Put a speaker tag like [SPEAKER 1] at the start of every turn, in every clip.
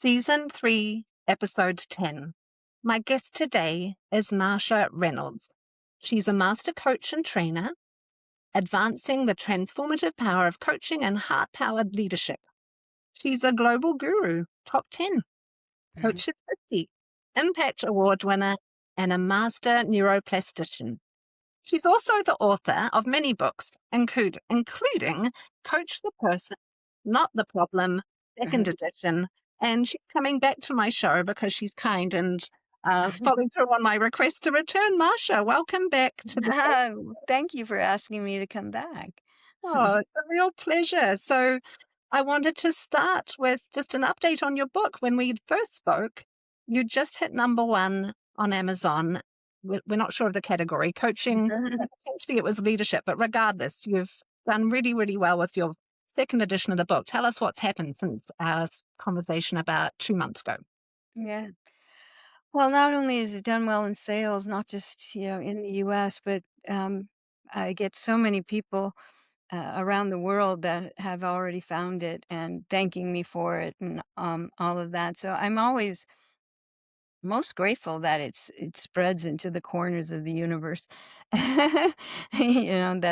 [SPEAKER 1] Season 3, Episode 10. My guest today is Marcia Reynolds. She's a master coach and trainer, advancing the transformative power of coaching and heart-powered leadership. She's a global guru, top 10,
[SPEAKER 2] Mhm.
[SPEAKER 1] Coaches 50, Impact Award winner, and a master neuroplastician. She's also the author of many books, including Coach the Person, Not the Problem,
[SPEAKER 2] Mhm.
[SPEAKER 1] second edition. And she's coming back to my show because she's kind and following through on my request to return. Marcia, welcome back to the show.
[SPEAKER 2] Thank you for asking me to come back.
[SPEAKER 1] Oh, it's a real pleasure. So I wanted to start with just an update on your book. When we first spoke, you just hit #1 on Amazon. We're not sure of the category, coaching, potentially it was leadership, but regardless, you've done really, really well with your second edition of the book. Tell us what's happened since our conversation about 2 months ago.
[SPEAKER 2] Yeah. Well, not only has it done well in sales, not just, in the US, but, I get so many people, around the world that have already found it and thanking me for it and, all of that. So I'm always most grateful that it spreads into the corners of the universe, that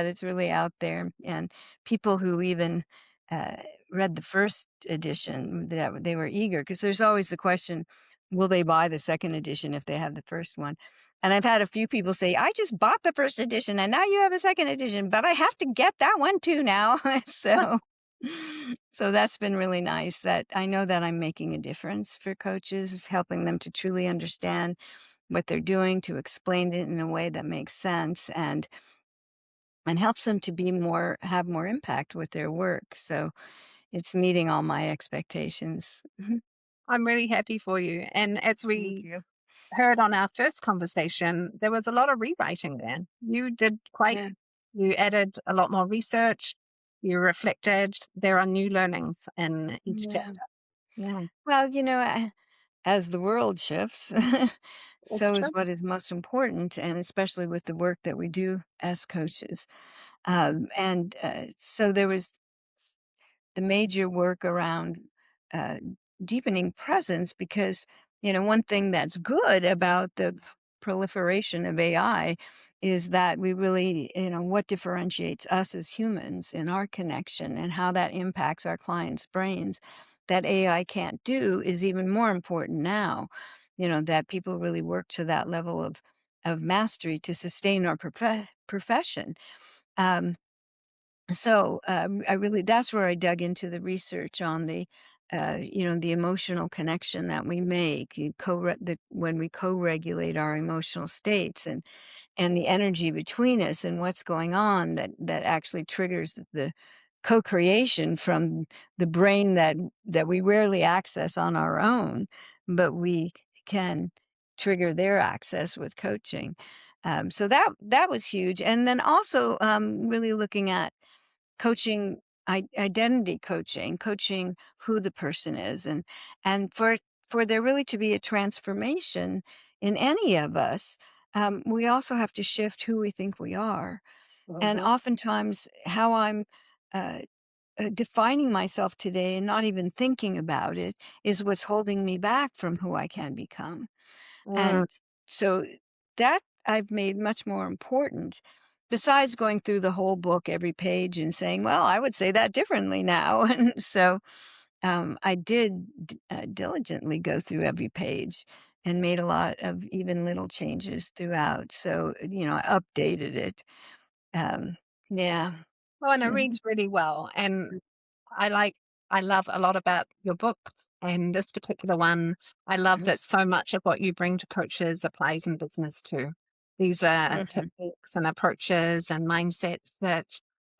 [SPEAKER 2] it's really out there, and people who even, uh, read the first edition, that they were eager because there's always the question, will they buy the second edition if they have the first one? And I've had a few people say, "I just bought the first edition, and now you have a second edition, but I have to get that one too now." So so that's been really nice that I know that I'm making a difference for coaches, of helping them to truly understand what they're doing, to explain it in a way that makes sense and helps them to be have more impact with their work. So it's meeting all my expectations.
[SPEAKER 1] I'm really happy for you. And as
[SPEAKER 2] Thank
[SPEAKER 1] we
[SPEAKER 2] you.
[SPEAKER 1] heard on our first conversation, there was a lot of rewriting there. You did
[SPEAKER 2] Yeah.
[SPEAKER 1] you added a lot more research, you reflected, there are new learnings in each
[SPEAKER 2] Yeah.
[SPEAKER 1] chapter. Yeah,
[SPEAKER 2] Well, as the world shifts,
[SPEAKER 1] it's
[SPEAKER 2] so is
[SPEAKER 1] true.
[SPEAKER 2] what is most important, and especially with the work that we do as coaches. So there was the major work around uh, deepening presence because, one thing that's good about the proliferation of AI is that we really, what differentiates us as humans in our connection and how that impacts our clients' brains that AI can't do is even more important now, that people really work to that level of mastery to sustain our profession. Um, I really that's where I dug into the research on the emotional connection that we make, when we co-regulate our emotional states and the energy between us and what's going on that actually triggers the co-creation from the brain that we rarely access on our own, but we can trigger their access with coaching. So that was huge, and then also really looking at coaching identity coaching who the person is and for there really to be a transformation in any of us, we also have to shift who we think we are. And
[SPEAKER 1] Mhm.
[SPEAKER 2] oftentimes how I'm uh, defining myself today and not even thinking about it is what's holding me back from who I can become.
[SPEAKER 1] Mm,
[SPEAKER 2] And so that I've made much more important, besides going through the whole book, every page, and saying, "Well, I would say that differently now." And so, I did diligently go through every page and made a lot of even little changes throughout. So, I updated it. Um, yeah.
[SPEAKER 1] well, and it
[SPEAKER 2] Mhm.
[SPEAKER 1] reads really well, and I like I love a lot about your books, and this particular one, I love
[SPEAKER 2] Mhm.
[SPEAKER 1] that so much of what you bring to coaches applies in business too. These are
[SPEAKER 2] Mhm.
[SPEAKER 1] techniques and approaches and mindsets that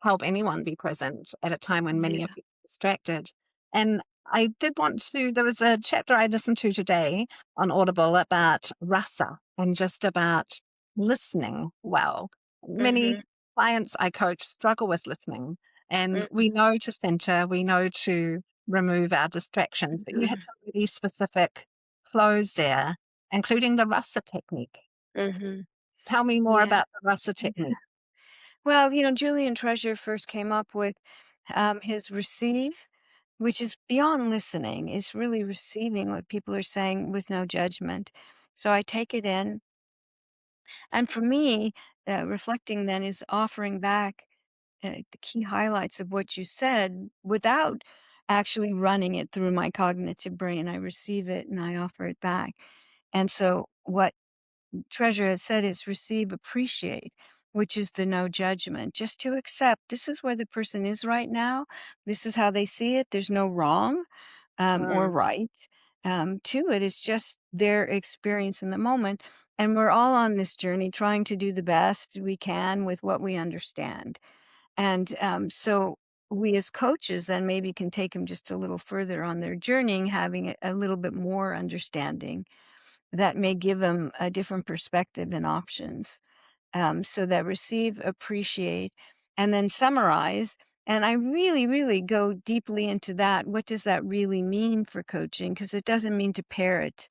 [SPEAKER 1] help anyone be present at a time when many are
[SPEAKER 2] Yeah.
[SPEAKER 1] distracted. And I did want to, there was a chapter I listened to today on Audible about rasa and just about listening well. Many
[SPEAKER 2] Mhm.
[SPEAKER 1] clients I coach struggle with listening, and we
[SPEAKER 2] Mhm.
[SPEAKER 1] know to center, we know to remove our distractions, but you had
[SPEAKER 2] Mhm.
[SPEAKER 1] some really specific flows there, including the rasa technique.
[SPEAKER 2] Mhm.
[SPEAKER 1] Tell me more
[SPEAKER 2] Yeah.
[SPEAKER 1] about the rasa technique.
[SPEAKER 2] Well, Julian Treasure first came up with his receive. which is beyond listening. It's really receiving what people are saying with no judgment. So I take it in. And for me, reflecting then is offering back the key highlights of what you said without actually running it through my cognitive brain. I receive it and I offer it back. And so, what Treasure had said is receive, appreciate, which is the no judgment, just to accept this is where the person is right now. This is how they see it. There's no wrong or
[SPEAKER 1] Mm,
[SPEAKER 2] right to it. It's just their experience in the moment. And we're all on this journey trying to do the best we can with what we understand. And so we as coaches then maybe can take them just a little further on their journey, having a little bit more understanding that may give them a different perspective and options. So that receive, appreciate, and then summarize. And I really, really go deeply into that. What does that really mean for coaching? Because it doesn't mean to parrot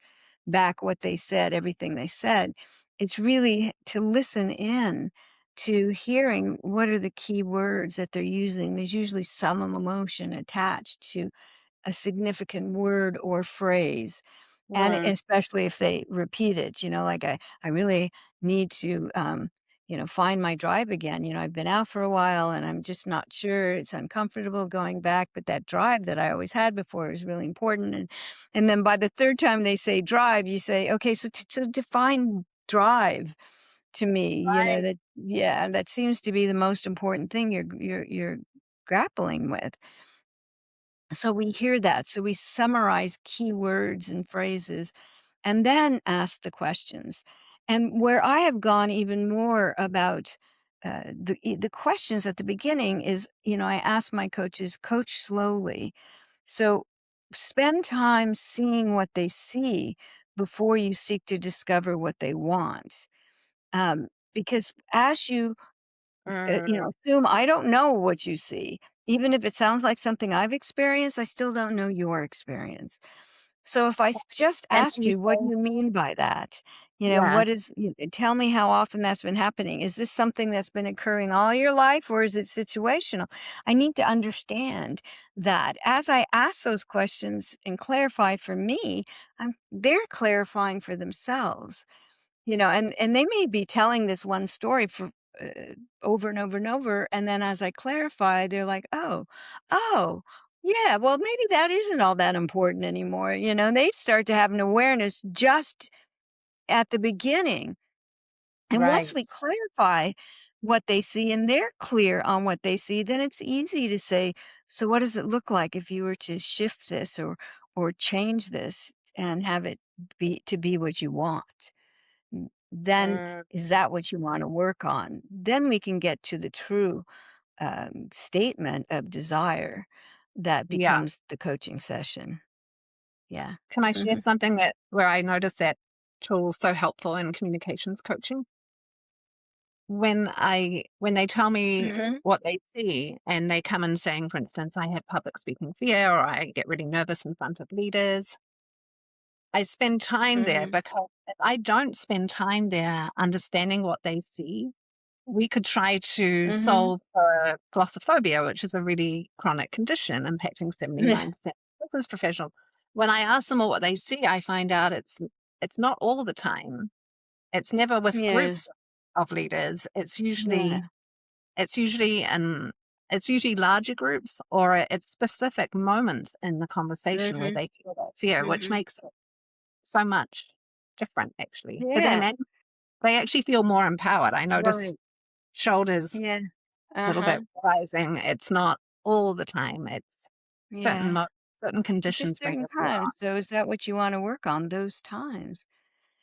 [SPEAKER 2] back what they said, everything they said. It's really to listen in to hearing what are the key words that they're using. There's usually some emotion attached to a significant word or phrase, and
[SPEAKER 1] mm,
[SPEAKER 2] especially if they repeat it, like I really need to, find my drive again. I've been out for a while and I'm just not sure. It's uncomfortable going back, but that drive that I always had before is really important. And then by the third time they say drive, you say, okay, so to define drive to me,
[SPEAKER 1] right,
[SPEAKER 2] that yeah, that seems to be the most important thing you're grappling with. So we hear that. So we summarize key words and phrases and then ask the questions. And where I have gone even more about the questions at the beginning is, I ask my coaches, coach slowly. So spend time seeing what they see before you seek to discover what they want. Because as you
[SPEAKER 1] mm,
[SPEAKER 2] assume I don't know what you see. Even if it sounds like something I've experienced, I still don't know your experience. So if just
[SPEAKER 1] and
[SPEAKER 2] ask
[SPEAKER 1] you
[SPEAKER 2] you, what
[SPEAKER 1] say
[SPEAKER 2] do you mean by that?
[SPEAKER 1] yeah,
[SPEAKER 2] What is, tell me how often that's been happening. Is this something that's been occurring all your life or is it situational? I need to understand that as I ask those questions and clarify for me, they're clarifying for themselves. And they may be telling this one story for over and over and over, and then as I clarify, they're like, "Oh, yeah, well, maybe that isn't all that important anymore," they start to have an awareness just at the beginning, and once
[SPEAKER 1] right,
[SPEAKER 2] we clarify what they see and they're clear on what they see, then it's easy to say, "So what does it look like if you were to shift this or change this and have it be what you want?" Then
[SPEAKER 1] mm,
[SPEAKER 2] is that what you want to work on? Then we can get to the true statement of desire that
[SPEAKER 1] yeah.
[SPEAKER 2] becomes the coaching session. Yeah.
[SPEAKER 1] Can I share
[SPEAKER 2] Hmm.
[SPEAKER 1] something that where I noticed that tool so helpful in communications coaching? When they tell me
[SPEAKER 2] Hmm.
[SPEAKER 1] what they see and they come in saying, for instance, I have public speaking fear or I get really nervous in front of leaders, I spend time there
[SPEAKER 2] Hmm.
[SPEAKER 1] because if I don't spend time there understanding what they see, we could try to
[SPEAKER 2] Hmm.
[SPEAKER 1] solve glossophobia, which is a really chronic condition impacting 79% of business professionals. When I ask them what they see, I find out it's not all the time. It's never with
[SPEAKER 2] Yeah.
[SPEAKER 1] groups of leaders.
[SPEAKER 2] Yeah.
[SPEAKER 1] It's usually in it's usually larger groups or it's specific moments in the conversation where
[SPEAKER 2] Hmm.
[SPEAKER 1] they feel that fear, which
[SPEAKER 2] Hmm.
[SPEAKER 1] makes it so much different actually for them.
[SPEAKER 2] Yeah.
[SPEAKER 1] And they actually feel more empowered. I notice
[SPEAKER 2] Right.
[SPEAKER 1] shoulders
[SPEAKER 2] Yeah.
[SPEAKER 1] a little bit
[SPEAKER 2] Uh-huh.
[SPEAKER 1] rising. It's not all the time. It's
[SPEAKER 2] Yeah.
[SPEAKER 1] certain
[SPEAKER 2] It's just
[SPEAKER 1] conditions bring
[SPEAKER 2] certain
[SPEAKER 1] the fear
[SPEAKER 2] times. So is that what you want to work on those times?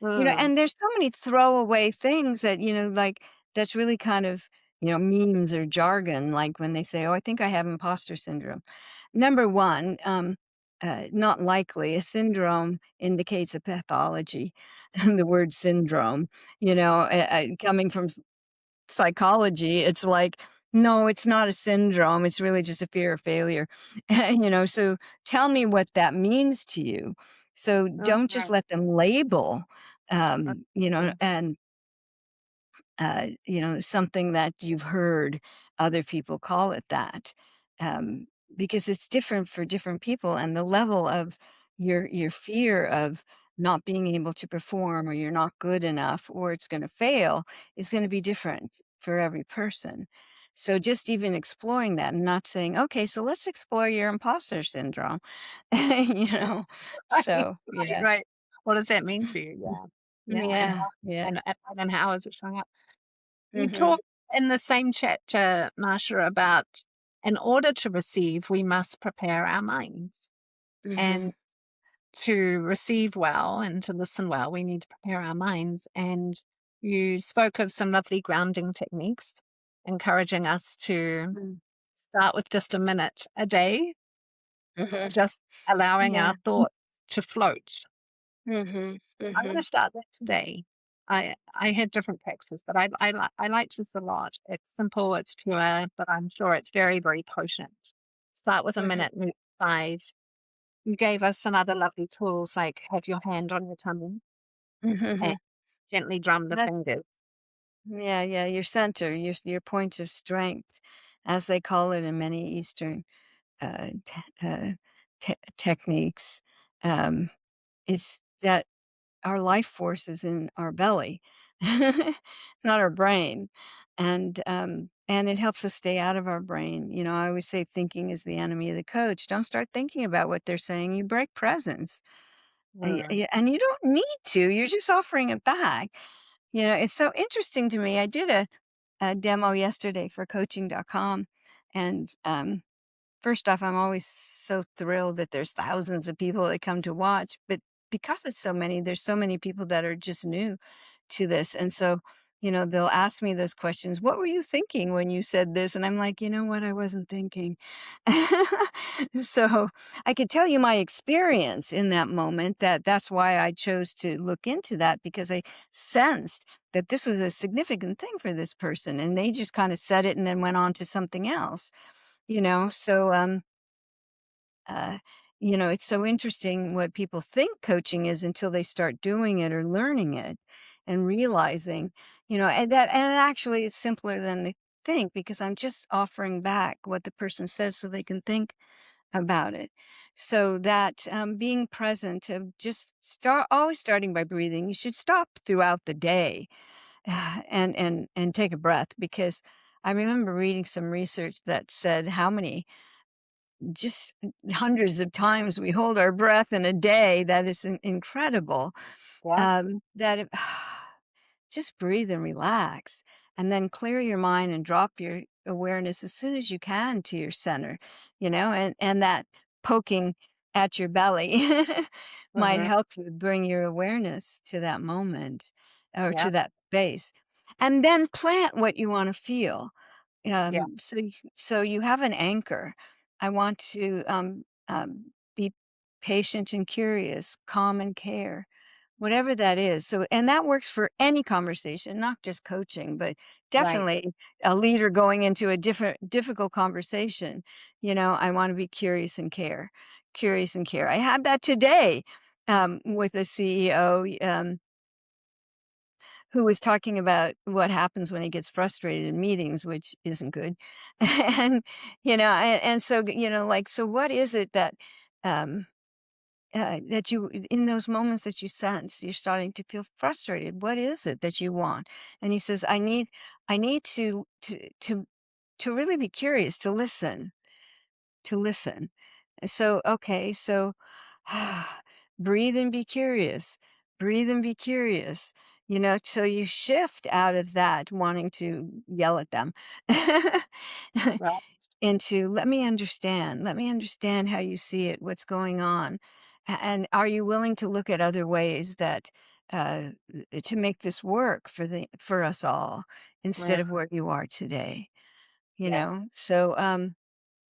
[SPEAKER 1] on.
[SPEAKER 2] And there's so many throwaway things that, like that's really kind of, memes or jargon, like when they say, "Oh, I think I have imposter syndrome." Number one, not likely. A syndrome indicates a pathology. And the word syndrome, coming from psychology, it's like, no, it's not a syndrome. It's really just a fear of failure. So tell me what that means to you. So don't just
[SPEAKER 1] Mhm.
[SPEAKER 2] let them label,
[SPEAKER 1] Okay.
[SPEAKER 2] and, something that you've heard other people call it that. because it's different for different people, and the level of your fear of not being able to perform, or you're not good enough, or it's going to fail, is going to be different for every person. So just even exploring that and not saying, okay, so let's explore your imposter syndrome.
[SPEAKER 1] Right,
[SPEAKER 2] So
[SPEAKER 1] right,
[SPEAKER 2] yeah.
[SPEAKER 1] right. What does that mean for you? Yeah. Yeah,
[SPEAKER 2] Yeah, yeah.
[SPEAKER 1] and how is it showing up? You
[SPEAKER 2] Hmm.
[SPEAKER 1] talk in the same chapter, Marcia, about in order to receive, we must prepare our minds. And
[SPEAKER 2] Hmm.
[SPEAKER 1] to receive well and to listen well, we need to prepare our minds. And you spoke of some lovely grounding techniques, encouraging us to start with just a minute a day,
[SPEAKER 2] Hmm.
[SPEAKER 1] just allowing
[SPEAKER 2] Yeah.
[SPEAKER 1] our thoughts to float.
[SPEAKER 2] Hmm.
[SPEAKER 1] I'm going
[SPEAKER 2] Hmm.
[SPEAKER 1] to start that today. I had different practices, but I liked this a lot. It's simple, it's pure, but I'm sure it's very, very potent. Start with a
[SPEAKER 2] Hmm.
[SPEAKER 1] minute, move to 5. You gave us some other lovely tools like have your hand on your tummy and
[SPEAKER 2] Hmm.
[SPEAKER 1] gently drum the
[SPEAKER 2] That
[SPEAKER 1] fingers.
[SPEAKER 2] Yeah, yeah, your center, your point of strength, as they call it in many Eastern techniques. Um, it's that our life force is in our belly, not our brain. And it helps us stay out of our brain. I always say thinking is the enemy of the coach. Don't start thinking about what they're saying. You break presence.
[SPEAKER 1] Mm,
[SPEAKER 2] And you don't need to. You're just offering it back. It's so interesting to me. I did a demo yesterday for coaching.com. And first off, I'm always so thrilled that there's thousands of people that come to watch. But because it's so many, there's so many people that are just new to this. And so, they'll ask me those questions. What were you thinking when you said this? And I'm like, you know what? I wasn't thinking. So I could tell you my experience in that moment, that's why I chose to look into that, because I sensed that this was a significant thing for this person. And they just kind of said it and then went on to something else, so uh, it's so interesting what people think coaching is until they start doing it or learning it and realizing, and actually it's simpler than they think, because I'm just offering back what the person says so they can think about it. So that being present, of just always starting by breathing. You should stop throughout the day and take a breath, because I remember reading some research that said how many, just hundreds of times we hold our breath in a day. That is incredible.
[SPEAKER 1] yeah,
[SPEAKER 2] That it, just breathe and relax, and then clear your mind and drop your awareness as soon as you can to your center, and that poking at your belly might
[SPEAKER 1] mhm,
[SPEAKER 2] help you bring your awareness to that moment, or
[SPEAKER 1] yeah,
[SPEAKER 2] to that space, and then plant what you want to feel.
[SPEAKER 1] yeah,
[SPEAKER 2] So you have an anchor. I want to be patient and curious, calm and care, whatever that is. So, and that works for any conversation, not just coaching, but
[SPEAKER 1] right.
[SPEAKER 2] definitely a leader going into a difficult conversation. I want to be curious and care, curious and care. I had that today with a CEO. Who was talking about what happens when he gets frustrated in meetings, which isn't good. And, and so, like, so what is it that, um, that you, in those moments that you sense you're starting to feel frustrated, what is it that you want? And he says, I need to really be curious, to listen. So, okay, so breathe and be curious. Breathe and be curious. So you shift out of that wanting to yell at them
[SPEAKER 1] Right,
[SPEAKER 2] into let me understand. Let me understand how you see it, what's going on. And are you willing to look at other ways that to make this work for us all
[SPEAKER 1] mm,
[SPEAKER 2] instead of where you are today?
[SPEAKER 1] yeah,
[SPEAKER 2] So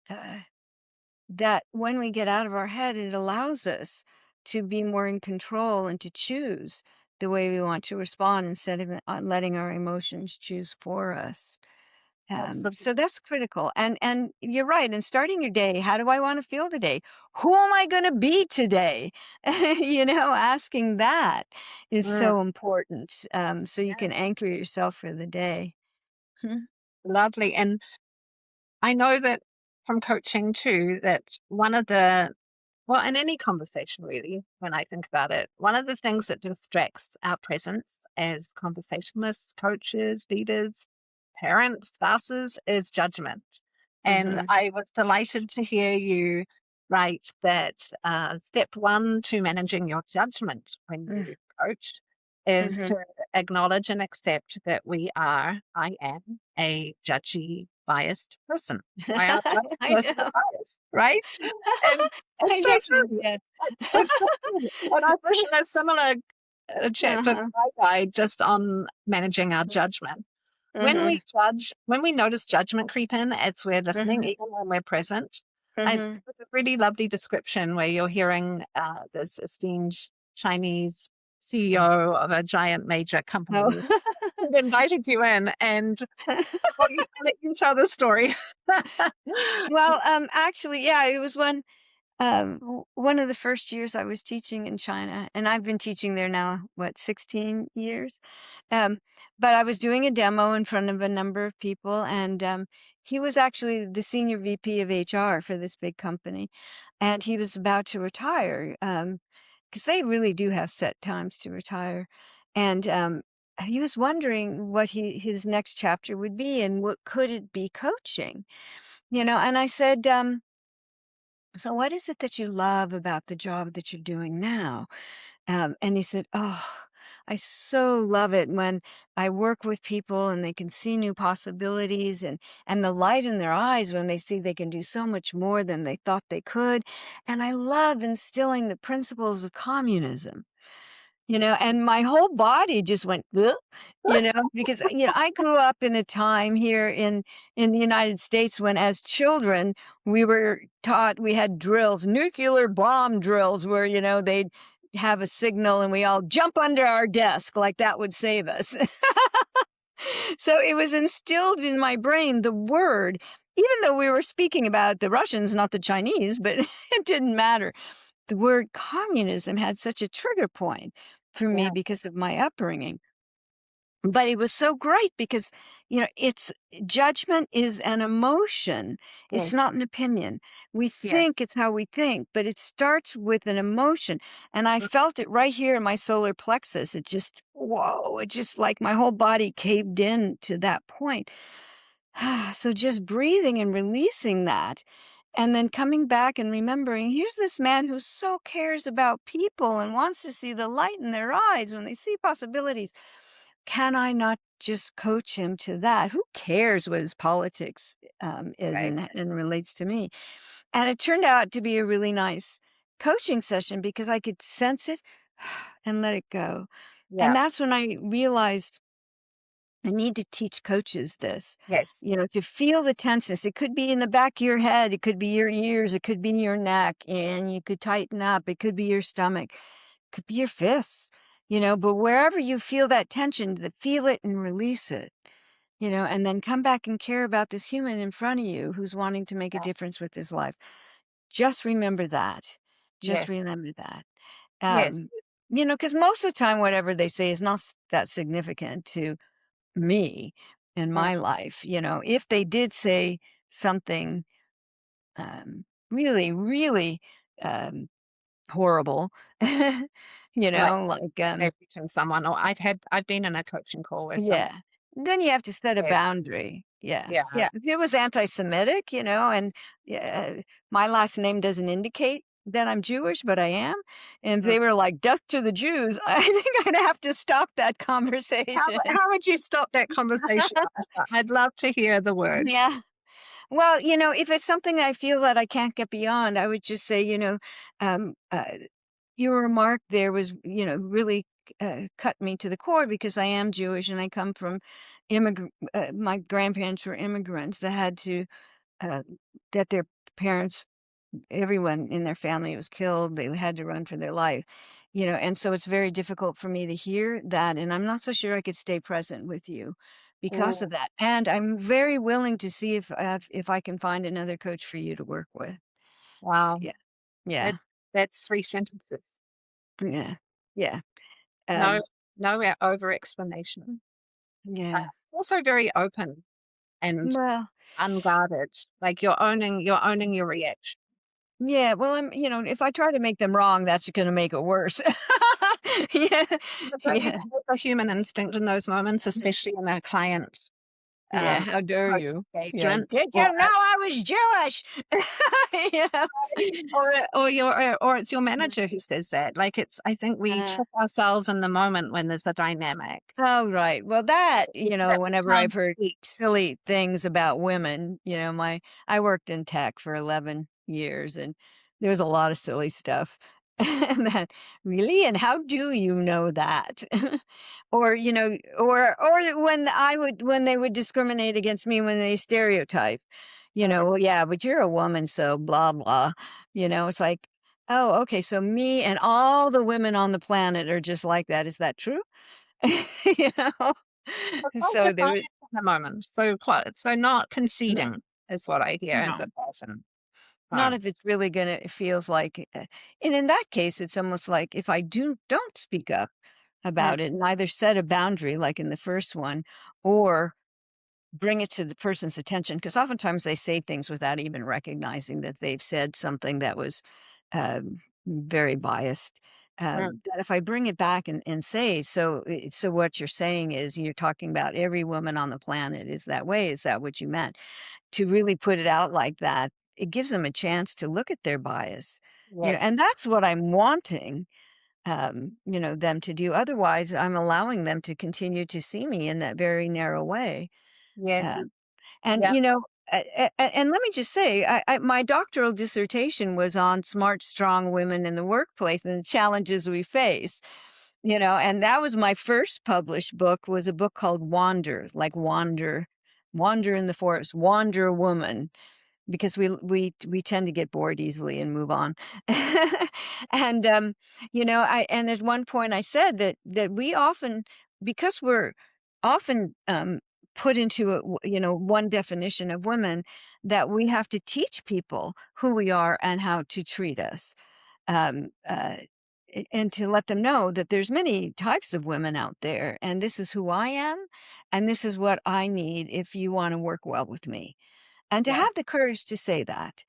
[SPEAKER 2] uh, that when we get out of our head, it allows us to be more in control and to choose the way we want to respond instead of letting our emotions choose for us.
[SPEAKER 1] absolutely.
[SPEAKER 2] So that's critical. And you're right. And starting your day, how do I want to feel today? Who am I going to be today? Asking that is
[SPEAKER 1] Mm,
[SPEAKER 2] so important. So you
[SPEAKER 1] yeah,
[SPEAKER 2] can anchor yourself for the day. Hmm.
[SPEAKER 1] lovely. And I know that from coaching too that one of the well, in any conversation really, when I think about it, one of the things that distracts our presence as conversationalists, coaches, leaders, parents, spouses is judgment. And
[SPEAKER 2] Mhm.
[SPEAKER 1] I was delighted to hear you write that step one to managing your judgment when
[SPEAKER 2] Mm,
[SPEAKER 1] you coach is
[SPEAKER 2] mhm.
[SPEAKER 1] to acknowledge and accept that I am a judgy, biased person. Why aren't most
[SPEAKER 2] I
[SPEAKER 1] person
[SPEAKER 2] know.
[SPEAKER 1] biased, right? And
[SPEAKER 2] I
[SPEAKER 1] it's so
[SPEAKER 2] know she's
[SPEAKER 1] true.
[SPEAKER 2] dead.
[SPEAKER 1] It's so true. And I've written a similar chapter in
[SPEAKER 2] Uh-huh.
[SPEAKER 1] my guide just on managing our judgment.
[SPEAKER 2] Mhm.
[SPEAKER 1] When we notice judgment creep in as we're listening,
[SPEAKER 2] Mhm.
[SPEAKER 1] even when we're present,
[SPEAKER 2] Mhm.
[SPEAKER 1] it's a really lovely description where you're hearing this esteemed Chinese CEO of a giant major
[SPEAKER 2] Oh.
[SPEAKER 1] company who'd invited you in, and I'll let you tell the story.
[SPEAKER 2] Well, actually, yeah, it was one of the first years I was teaching in China, and I've been teaching there now, what, 16 years? Um, but I was doing a demo in front of a number of people, and he was actually the senior VP of HR for this big company, and he was about to retire because they really do have set times to retire. And he was wondering what his next chapter would be and what could it be coaching, and I said, so what is it that you love about the job that you're doing now? And he said, oh, I so love it when I work with people and they can see new possibilities and the light in their eyes when they see they can do so much more than they thought they could. And I love instilling the principles of communism. And my whole body just went, "Ugh," because, I grew up in a time here in the United States when as children, we were taught we had drills, nuclear bomb drills where, they'd have a signal and we all jump under our desk like that would save us. So it was instilled in my brain, the word, even though we were speaking about the Russians, not the Chinese, but it didn't matter. The word communism had such a trigger point for me
[SPEAKER 1] Yeah.
[SPEAKER 2] because of my upbringing. But it was so great because, it's judgment is an emotion. It's
[SPEAKER 1] Yes.
[SPEAKER 2] not an opinion. We think
[SPEAKER 1] Yes.
[SPEAKER 2] it's how we think, but it starts with an emotion. And I
[SPEAKER 1] Mm,
[SPEAKER 2] felt it right here in my solar plexus. It just, whoa, it just like my whole body caved in to that point. So just breathing and releasing that. And then coming back and remembering, here's this man who so cares about people and wants to see the light in their eyes when they see possibilities. Can I not just coach him to that? Who cares what his politics is
[SPEAKER 1] right.
[SPEAKER 2] and relates to me? And it turned out to be a really nice coaching session because I could sense it and let it go. And
[SPEAKER 1] Yeah.
[SPEAKER 2] that's when I realized I need to teach coaches this,
[SPEAKER 1] Yes.
[SPEAKER 2] to feel the tenseness. It could be in the back of your head, it could be your ears, it could be your neck, and you could tighten up. It could be your stomach, it could be your fists, but wherever you feel that tension, feel it and release it, and then come back and care about this human in front of you who's wanting to make a
[SPEAKER 1] Yeah.
[SPEAKER 2] difference with his life. Just remember that. Just
[SPEAKER 1] Yes.
[SPEAKER 2] remember that.
[SPEAKER 1] Yes.
[SPEAKER 2] Um, because most of the time, whatever they say is not that significant to me in
[SPEAKER 1] Mm,
[SPEAKER 2] my life. If they did say something really, really um, horrible,
[SPEAKER 1] like
[SPEAKER 2] like,
[SPEAKER 1] like they've beaten someone, or I've been in a coaching call where someone
[SPEAKER 2] yeah, then you have to set a
[SPEAKER 1] said,
[SPEAKER 2] boundary. Yeah,
[SPEAKER 1] yeah,
[SPEAKER 2] yeah. If it was anti-Semitic, and yeah, my last name doesn't indicate that I'm Jewish, but I am. And if
[SPEAKER 1] mm.
[SPEAKER 2] they were like "death to the Jews," I think I'd have to stop that conversation.
[SPEAKER 1] How would you stop that conversation? I'd love to hear the words.
[SPEAKER 2] Yeah. Well, if it's something I feel that I can't get beyond, I would just say, um, uh, your remark there was, really cut me to the core because I am Jewish and I come from my grandparents were immigrants that had to, uh, that their parents everyone in their family was killed. They had to run for their life, and so it's very difficult for me to hear that. And I'm not so sure I could stay present with you because
[SPEAKER 1] Mm,
[SPEAKER 2] of that. And I'm very willing to see if I can find another coach for you to work with.
[SPEAKER 1] wow,
[SPEAKER 2] Yeah.
[SPEAKER 1] that
[SPEAKER 2] Yeah.
[SPEAKER 1] that's 3 sentences.
[SPEAKER 2] Yeah. Yeah.
[SPEAKER 1] No
[SPEAKER 2] Um,
[SPEAKER 1] no over explanation.
[SPEAKER 2] yeah.
[SPEAKER 1] It's also very open, and
[SPEAKER 2] Well,
[SPEAKER 1] unguarded. Like you're owning your reaction.
[SPEAKER 2] yeah, well, if I try to make them wrong, that's gonna make it worse. Yeah,
[SPEAKER 1] But don't you
[SPEAKER 2] yeah,
[SPEAKER 1] think it's a human instinct in those moments,
[SPEAKER 2] mhm.
[SPEAKER 1] especially in a client,
[SPEAKER 2] Yeah, how
[SPEAKER 1] or
[SPEAKER 2] dare
[SPEAKER 1] coach
[SPEAKER 2] you? Yeah,
[SPEAKER 1] engagement,
[SPEAKER 2] "Did you know I was Jewish?" You know?
[SPEAKER 1] or it's your manager who says that. Like, I think we
[SPEAKER 2] Uh,
[SPEAKER 1] trip ourselves in the moment when there's a dynamic
[SPEAKER 2] oh, right. Well, that,
[SPEAKER 1] that we
[SPEAKER 2] whenever I've
[SPEAKER 1] can't
[SPEAKER 2] heard
[SPEAKER 1] speak.
[SPEAKER 2] silly things about women, I worked in tech for 11 years, and there was a lot of silly stuff. And that, "Really? And how do you know that?" Or, when they would discriminate against me, when they stereotype,
[SPEAKER 1] Mm,
[SPEAKER 2] "Well, yeah, but you're a woman, so blah, blah." It's like, "Oh, okay, so me and all the women on the planet are just like that. Is that true?" You know?
[SPEAKER 1] so quite
[SPEAKER 2] So there
[SPEAKER 1] defiant
[SPEAKER 2] was
[SPEAKER 1] in the moment. So not
[SPEAKER 2] no,
[SPEAKER 1] conceding is what I hear as
[SPEAKER 2] no,
[SPEAKER 1] a person.
[SPEAKER 2] not
[SPEAKER 1] Oh,
[SPEAKER 2] if it's really gonna it feels like and in that case, it's almost like if I don't speak up
[SPEAKER 1] mm,
[SPEAKER 2] about it and either set a boundary like in the first one or bring it to the person's attention, because oftentimes they say things without even recognizing that they've said something that was, very biased.
[SPEAKER 1] mm,
[SPEAKER 2] That if I bring it back and say, so what you're saying is you're talking about every woman on the planet is that way. Is that what you meant? To really put it out like that, it gives them a chance to look at their bias,
[SPEAKER 1] yes,
[SPEAKER 2] and that's what I'm wanting, them to do. Otherwise, I'm allowing them to continue to see me in that very narrow way.
[SPEAKER 1] yes,
[SPEAKER 2] Um, and,
[SPEAKER 1] yeah,
[SPEAKER 2] and let me just say, my doctoral dissertation was on smart, strong women in the workplace and the challenges we face. And that was my first published book. Was a book called Wander, like wander in the forest, Wander Woman, because we tend to get bored easily and move on. And I and at one point I said that we often, because we're often put into one definition of women, that we have to teach people who we are and how to treat us, um, uh, and to let them know that there's many types of women out there, and this is who I am, and this is what I need if you want to work well with me, and to
[SPEAKER 1] yeah,
[SPEAKER 2] have the courage to say that,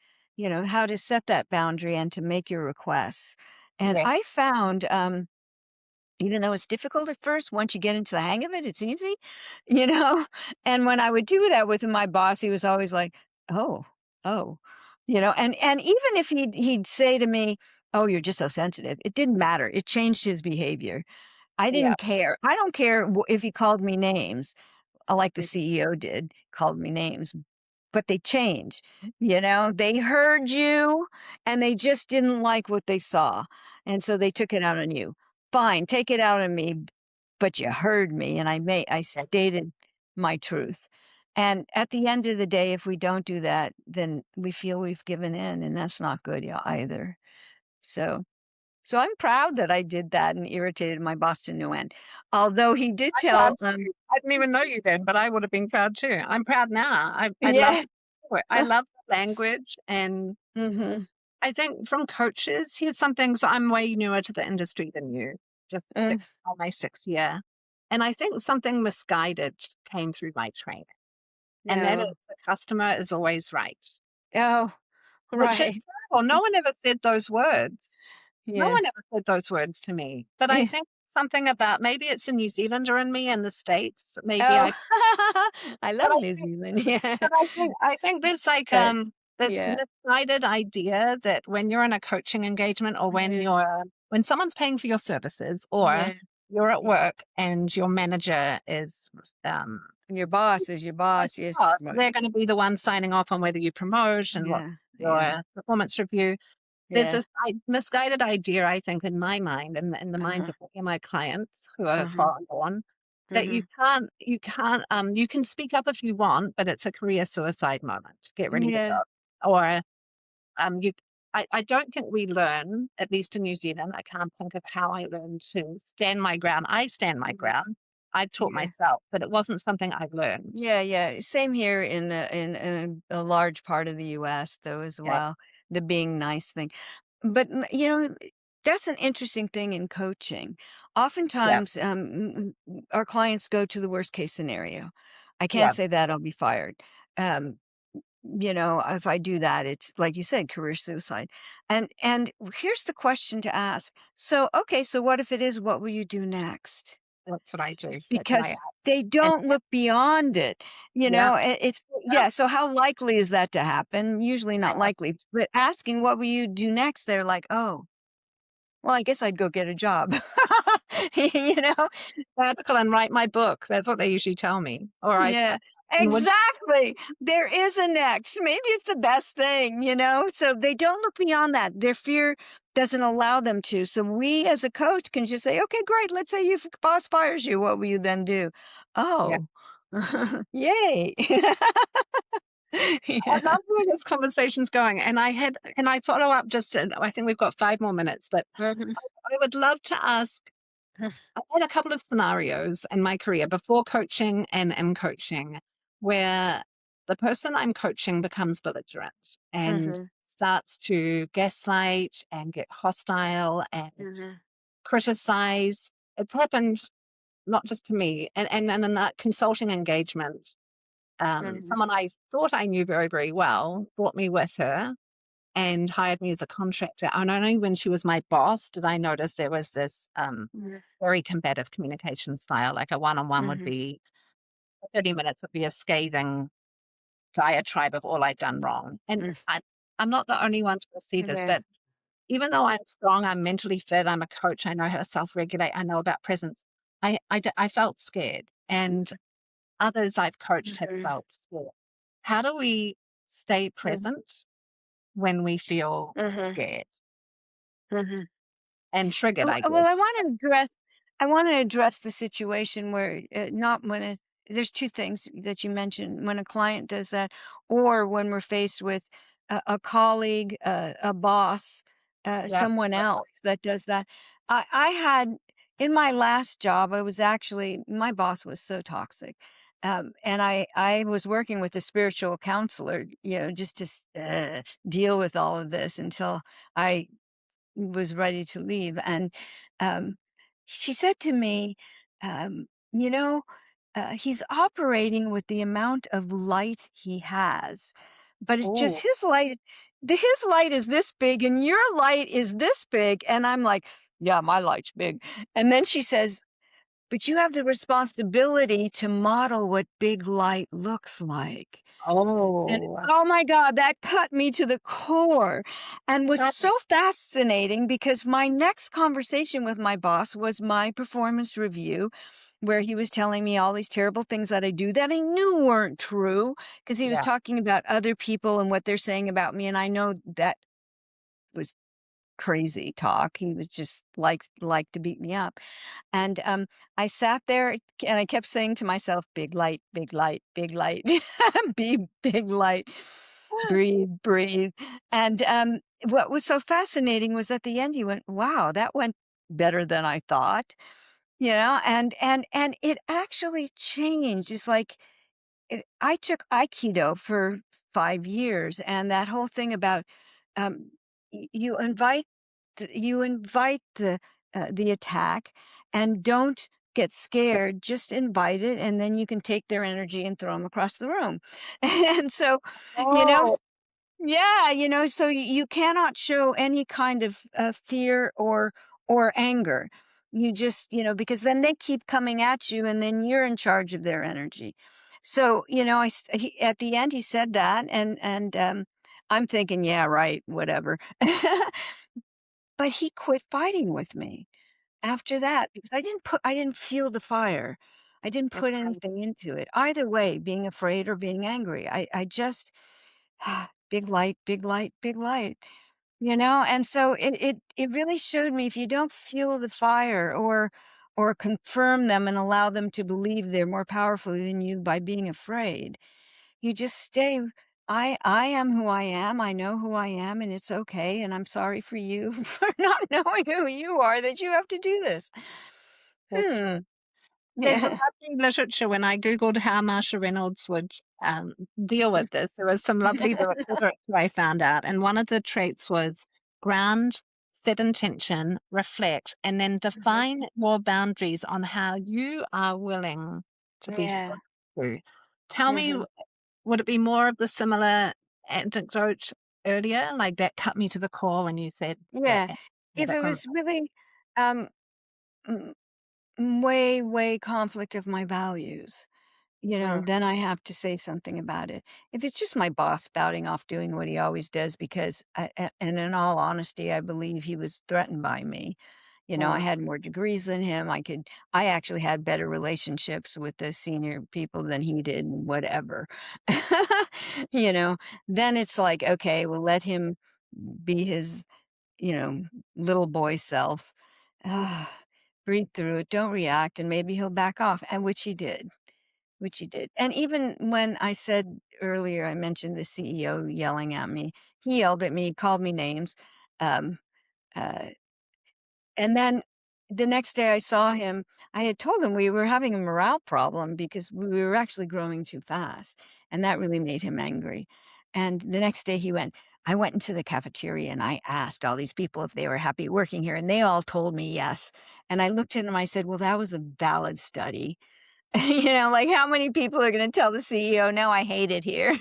[SPEAKER 2] how to set that boundary and to make your requests. And I
[SPEAKER 1] yes,
[SPEAKER 2] found, even though it's difficult at first, once you get into the hang of it, it's easy, you know? And when I would do that with my boss, he was always like, "Oh, oh," and even if he'd say to me, "Oh, you're just so sensitive," it didn't matter. It changed his behavior. I
[SPEAKER 1] yeah,
[SPEAKER 2] didn't care. I don't care if he called me names, like the
[SPEAKER 1] mm,
[SPEAKER 2] CEO did, called me names, but they change, They heard you and they just didn't like what they saw, and so they took it out on you. Fine, take it out on me, but you heard me and I
[SPEAKER 1] yes.
[SPEAKER 2] stated my truth. And at the end of the day, if we don't do that, then we feel we've given in, and that's not good either. So so I'm proud that I did that and irritated my boss to no end. Although he did
[SPEAKER 1] I'm proud
[SPEAKER 2] tell,
[SPEAKER 1] too. I didn't even know you then, but I would have been proud too. I'm proud now. I love
[SPEAKER 2] yeah.
[SPEAKER 1] I love the language, and
[SPEAKER 2] Mhm.
[SPEAKER 1] I think from coaches, here's something. So I'm way newer to the industry than you, just
[SPEAKER 2] Mm,
[SPEAKER 1] on my 6th year. And I think something misguided came through my training. And that is
[SPEAKER 2] no.
[SPEAKER 1] the customer is always right,
[SPEAKER 2] Oh,
[SPEAKER 1] which is
[SPEAKER 2] right.
[SPEAKER 1] terrible. No one ever said those words. No
[SPEAKER 2] Yeah.
[SPEAKER 1] one ever said those words to me. But I think something about, maybe it's the New Zealander in me in the States. Maybe
[SPEAKER 2] Oh,
[SPEAKER 1] I,
[SPEAKER 2] I
[SPEAKER 1] but
[SPEAKER 2] love New Zealand, yeah.
[SPEAKER 1] I think there's like
[SPEAKER 2] But
[SPEAKER 1] this
[SPEAKER 2] yeah,
[SPEAKER 1] misguided idea that when you're in a coaching engagement, or
[SPEAKER 2] yeah,
[SPEAKER 1] when someone's paying for your services, or
[SPEAKER 2] yeah,
[SPEAKER 1] you're at
[SPEAKER 2] yeah.
[SPEAKER 1] work and your manager is um
[SPEAKER 2] And your boss is your
[SPEAKER 1] as
[SPEAKER 2] boss, yes,
[SPEAKER 1] boss,
[SPEAKER 2] right.
[SPEAKER 1] they're going to be the ones signing off on whether you promote and what
[SPEAKER 2] Yeah, yeah,
[SPEAKER 1] your performance review. There's
[SPEAKER 2] yeah.
[SPEAKER 1] this misguided idea, I think, in my mind and in the minds
[SPEAKER 2] Uh-huh,
[SPEAKER 1] of many of my clients who are
[SPEAKER 2] uh-huh,
[SPEAKER 1] foreign born, that
[SPEAKER 2] uh-huh.
[SPEAKER 1] you can speak up if you want, but it's a career suicide moment. Get ready to
[SPEAKER 2] Yeah,
[SPEAKER 1] go. Or you I don't think we learn, at least in New Zealand. I can't think of how I learned to stand my ground. I stand my
[SPEAKER 2] mhm,
[SPEAKER 1] ground. I've taught
[SPEAKER 2] yeah.
[SPEAKER 1] myself, but it wasn't something I learned.
[SPEAKER 2] Yeah, yeah. Same here in a large part of the US though as
[SPEAKER 1] Yeah.
[SPEAKER 2] well, the being nice thing. But that's an interesting thing in coaching.
[SPEAKER 1] Yeah.
[SPEAKER 2] Oftentimes, our clients go to the worst case scenario. I
[SPEAKER 1] Yeah,
[SPEAKER 2] can't say that, I'll be fired. Um, if I do that, it's like you said, career suicide. And here's the question to ask. So, okay, so what if it is, what will you do next?
[SPEAKER 1] that's what I do. That's what I
[SPEAKER 2] Because
[SPEAKER 1] ask.
[SPEAKER 2] they
[SPEAKER 1] And
[SPEAKER 2] don't look beyond it.
[SPEAKER 1] yeah,
[SPEAKER 2] It's
[SPEAKER 1] yeah,
[SPEAKER 2] yeah, so how likely is that to happen? Usually
[SPEAKER 1] I
[SPEAKER 2] not
[SPEAKER 1] ask.
[SPEAKER 2] likely. But asking what will you do next, they're like, "Oh, well, I guess I'd go get a job." You know?
[SPEAKER 1] Article and write my book. That's what they usually tell me. Or I
[SPEAKER 2] Yeah,
[SPEAKER 1] and would
[SPEAKER 2] exactly. There is a next. Maybe it's the best thing, you know? So they don't look beyond that. Their fear doesn't allow them to. So we as a coach can just say, okay, great. Let's say your boss fires you. What will you then do?
[SPEAKER 1] yeah.
[SPEAKER 2] Oh, yay.
[SPEAKER 1] I
[SPEAKER 2] Yeah.
[SPEAKER 1] love where this conversation's going, and I follow up just in I think we've got 5 more minutes, but
[SPEAKER 2] Mhm.
[SPEAKER 1] I would love to ask I've had a couple of scenarios in my career before coaching and in coaching where the person I'm coaching becomes belligerent and
[SPEAKER 2] Mhm.
[SPEAKER 1] starts to gaslight and get hostile and
[SPEAKER 2] Mhm.
[SPEAKER 1] criticize. It's happened not just to me, and in that consulting engagement,
[SPEAKER 2] Mhm.
[SPEAKER 1] someone I thought I knew very, very well brought me with her and hired me as a contractor. And only when she was my boss did I notice there was this
[SPEAKER 2] Mhm.
[SPEAKER 1] very combative communication style. Like a one-on-one would
[SPEAKER 2] Mhm.
[SPEAKER 1] be 30 minutes would be a scathing diatribe of all I'd done wrong. And
[SPEAKER 2] Mhm.
[SPEAKER 1] I'm not the only one to see this,
[SPEAKER 2] Yeah.
[SPEAKER 1] but even though I'm strong, I'm mentally fit, I'm a coach, I know how to self-regulate, I know about presence. I felt scared, and others I've coached have
[SPEAKER 2] Mhm.
[SPEAKER 1] felt scared. How do we stay
[SPEAKER 2] Mhm.
[SPEAKER 1] present when we feel
[SPEAKER 2] Mhm.
[SPEAKER 1] scared
[SPEAKER 2] Mhm.
[SPEAKER 1] and triggered, I
[SPEAKER 2] Well,
[SPEAKER 1] guess?
[SPEAKER 2] I want to address the situation where not when it, there's two things that you mentioned when a client does that, or when we're faced with a colleague, a boss,
[SPEAKER 1] Yeah,
[SPEAKER 2] someone
[SPEAKER 1] totally.
[SPEAKER 2] else that does that. I had in my last job, I was actually my boss was so toxic. And I was working with a spiritual counselor, just to deal with all of this until I was ready to leave, and, um, she said to me, "You know, he's operating with the amount of light he has, but it's just
[SPEAKER 1] Oh,
[SPEAKER 2] his light is this big and your light is this big," and I'm like, "Yeah, my light's big," and then she says, "But you have the responsibility to model what big light looks like." And
[SPEAKER 1] oh,
[SPEAKER 2] oh my god, that cut me to the core and was
[SPEAKER 1] oh,
[SPEAKER 2] so fascinating because my next conversation with my boss was my performance review, where he was telling me all these terrible things that I do that I knew weren't true because he was
[SPEAKER 1] yeah.
[SPEAKER 2] talking about other people and what they're saying about me. And I know that was crazy talk. He was just like to beat me up. And, I sat there and I kept saying to myself, "Big light, big light, big light, big light, breathe, breathe." And, what was so fascinating was at the end, he went, "Wow, that went better than I thought," and it actually changed. It's like I took Aikido for 5 years, and that whole thing about, um, you invite the attack and don't get scared, just invite it, and then you can take their energy and throw them across the room. And so, you know
[SPEAKER 1] Oh,
[SPEAKER 2] yeah, so you cannot show any kind of fear or anger. You just, because then they keep coming at you, and then you're in charge of their energy. So, at the end he said that, and I'm thinking, yeah, right, whatever. But he quit fighting with me after that because I didn't feel the fire. I didn't put
[SPEAKER 1] okay.
[SPEAKER 2] anything into it. Either way, being afraid or being angry. I just big light, big light, big light, And so it really showed me if you don't fuel the fire or confirm them and allow them to believe they're more powerful than you by being afraid, you just stay. I am who I am. I know who I am, and it's okay. And I'm sorry for you for not knowing who you are that you have to do this.
[SPEAKER 1] That's
[SPEAKER 2] Hmm.
[SPEAKER 1] There's some
[SPEAKER 2] Yeah.
[SPEAKER 1] lovely literature when I Googled how Marcia Reynolds would, deal with this, there was some lovely literature I found out, and one of the traits was ground, set intention, reflect, and then
[SPEAKER 2] Mhm.
[SPEAKER 1] define your boundaries on how you are willing to be
[SPEAKER 2] Yeah.
[SPEAKER 1] spoken to. tell me,
[SPEAKER 2] Mhm.
[SPEAKER 1] would it be more of the similar anecdote earlier, like that cut me to the core when you said that
[SPEAKER 2] Yeah. If
[SPEAKER 1] that
[SPEAKER 2] it
[SPEAKER 1] conversation?
[SPEAKER 2] was really, um, m way, way conflict of my values, then I have to say something about it. If it's just my boss spouting off doing what he always does because and in all honesty, I believe he was threatened by me. I
[SPEAKER 1] Mm.
[SPEAKER 2] had more degrees than him. I actually had better relationships with the senior people than he did, and whatever. you know, then it's like, okay, well, let him be his, you know, little boy self. Ah, breathe through it, don't react, and maybe he'll back off, and which he did. And even when I said earlier, I mentioned the CEO yelling at me, he yelled at me, called me names. Um, uh, and then the next day I saw him, I had told him we were having a morale problem because we were actually growing too fast. And that really made him angry. And the next day he went, I went into the cafeteria and I asked all these people if they were happy working here, and they all told me yes. And I looked at him, I said, well, that was a valid study. Like how many people are going to tell the CEO, no, I hate it here.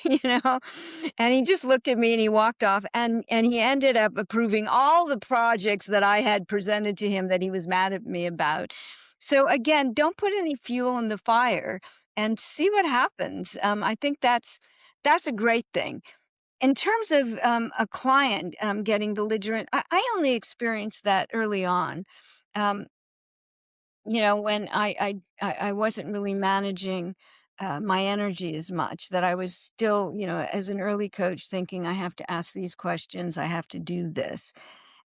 [SPEAKER 2] you know and he just looked at me and he walked off, and he ended up approving all the projects that I had presented to him that he was mad at me about. So again, don't put any fuel in the fire and see what happens. I think that's a great thing. In terms of a client getting belligerent, I only experienced that early on. um, when I wasn't really managing my energy as much, that I was still, as an early coach, thinking I have to ask these questions, I have to do this.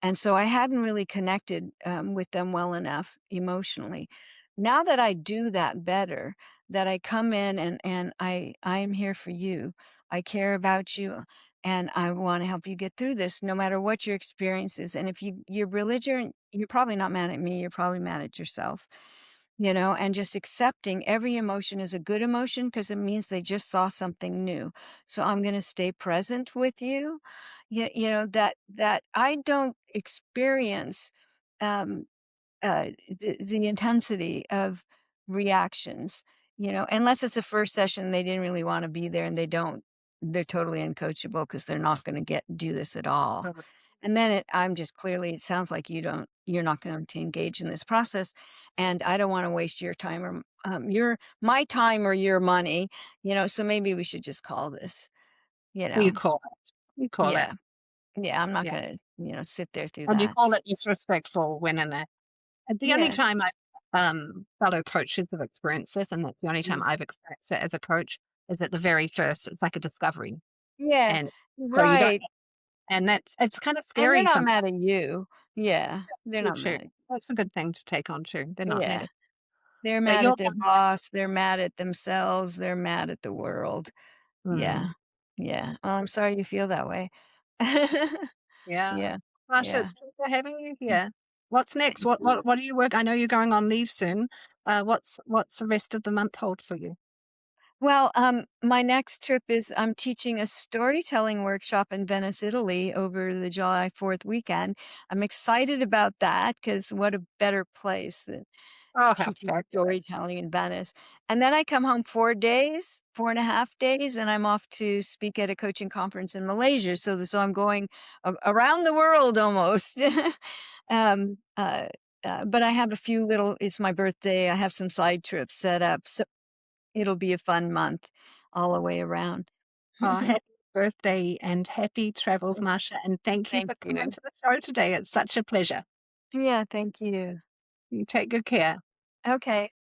[SPEAKER 2] And so I hadn't really connected with them well enough emotionally. Now that I do that better, that I come in and I am here for you. I care about you, and I want to help you get through this no matter what your experience is. And if you're belligerent, you're probably not mad at me, you're probably mad at yourself. And just accepting every emotion is a good emotion because it means they just saw something new. So I'm going to stay present with you. That I don't experience um, the intensity of reactions, unless it's a first session, they didn't really want to be there and they're totally uncoachable because they're not going to do this at all.
[SPEAKER 1] Mm.
[SPEAKER 2] And then I'm just clearly, it sounds like you're not going to engage in this process. And I don't want to waste your time or my time or your money, so maybe we should just call this, you
[SPEAKER 1] You
[SPEAKER 2] know,
[SPEAKER 1] call it. You call it.
[SPEAKER 2] yeah, yeah, I'm not
[SPEAKER 1] Yeah.
[SPEAKER 2] going to, sit there through
[SPEAKER 1] And you
[SPEAKER 2] that.
[SPEAKER 1] call it disrespectful when in a the only
[SPEAKER 2] Yeah.
[SPEAKER 1] time I fellow coaches have experienced this, and that's the only time
[SPEAKER 2] Mm.
[SPEAKER 1] I've experienced it as a coach, is at the very first. It's like a discovery.
[SPEAKER 2] Yeah.
[SPEAKER 1] And so you don't
[SPEAKER 2] Right.
[SPEAKER 1] and it's kind of
[SPEAKER 2] And they're
[SPEAKER 1] scary
[SPEAKER 2] not
[SPEAKER 1] sometimes.
[SPEAKER 2] mad at you. Yeah, they're
[SPEAKER 1] True,
[SPEAKER 2] not
[SPEAKER 1] true.
[SPEAKER 2] mad at
[SPEAKER 1] That's a good thing to take on too. They're not mad
[SPEAKER 2] yeah.
[SPEAKER 1] at
[SPEAKER 2] They're
[SPEAKER 1] but
[SPEAKER 2] mad
[SPEAKER 1] you're
[SPEAKER 2] at their
[SPEAKER 1] going back.
[SPEAKER 2] boss, they're mad at themselves, they're mad at the world. Yeah.
[SPEAKER 1] Mm,
[SPEAKER 2] Yeah. Well, I'm sorry you feel that way.
[SPEAKER 1] yeah.
[SPEAKER 2] Yeah.
[SPEAKER 1] Marsha,
[SPEAKER 2] Yeah.
[SPEAKER 1] it's a pleasure having you here. What's next?
[SPEAKER 2] Thank you.
[SPEAKER 1] What do you work? I know you're going on leave soon. What's the rest of the month hold for you?
[SPEAKER 2] Well, my next trip is I'm teaching a storytelling workshop in Venice, Italy over the July 4th weekend. I'm excited about that because what a better place than
[SPEAKER 1] Oh, how
[SPEAKER 2] teaching
[SPEAKER 1] fabulous.
[SPEAKER 2] storytelling in Venice. And then I come home 4 days, 4.5 days, and I'm off to speak at a coaching conference in Malaysia. So I'm going around the world almost. um, uh, but I have a few little, it's my birthday. I have some side trips set up. So it'll be a fun month all the way around.
[SPEAKER 1] Oh, happy birthday and happy travels, Marsha. And thank you
[SPEAKER 2] Thank
[SPEAKER 1] for coming
[SPEAKER 2] you.
[SPEAKER 1] to the show today. It's such a pleasure.
[SPEAKER 2] Yeah, thank you.
[SPEAKER 1] You take good care.
[SPEAKER 2] Okay.